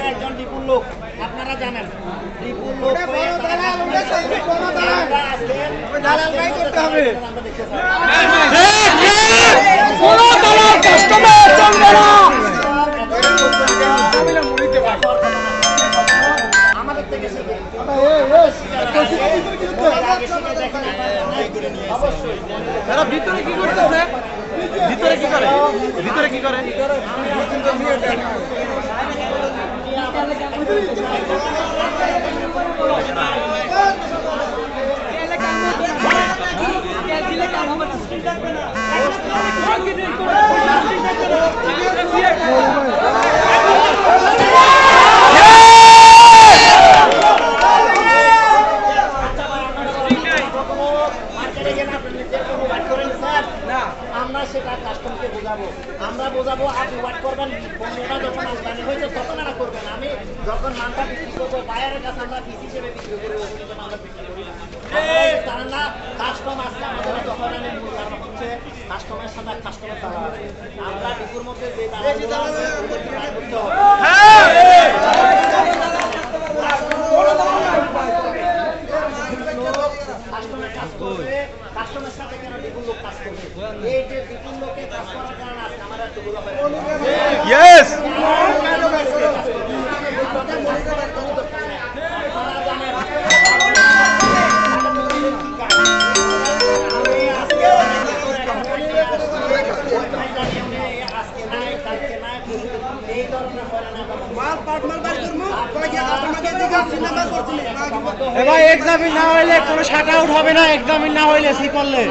একজন বিপুল লোক আপনারা জানেন বিপুল লোক করতে হবে আমাদের থেকে অবশ্যই তারা ভিতরে কি করতেছে ভিতরে কি করে ভিতরে কি করে আমরা সেটা কাস্টমারকে বোঝাবো আমরা বোঝাবো আপনি ওয়াট করবেন পণ্যটা যখন আমদানি হয়েছে তখন এরা করবেন আমি যখন মালটা বিক্রি করবো বায়ারের কাছে আমরা পিস হিসেবে বিক্রি করি ওখানে আমরা বিক্রি করি জানেন না কাস্টমার আজকে আমাদের যখন আমি মূল্যায়ন হচ্ছে কাস্টমারের সাথে কাস্টমার তারা আমরা বিপুর মধ্যে যে করতে হবে কাস্টমার কাজ করবে কাস্টমার সাথে কেন বিপুল লোক কাজ করবে এই যে বিপুল লোকে কাজ করার কারণে আজকে আমরা একটু বোঝা পাই ইয়েস এবার এক্সামিন না হইলে কোনো শাট আউট হবে না, এক্সামিন না হইলে সি করলে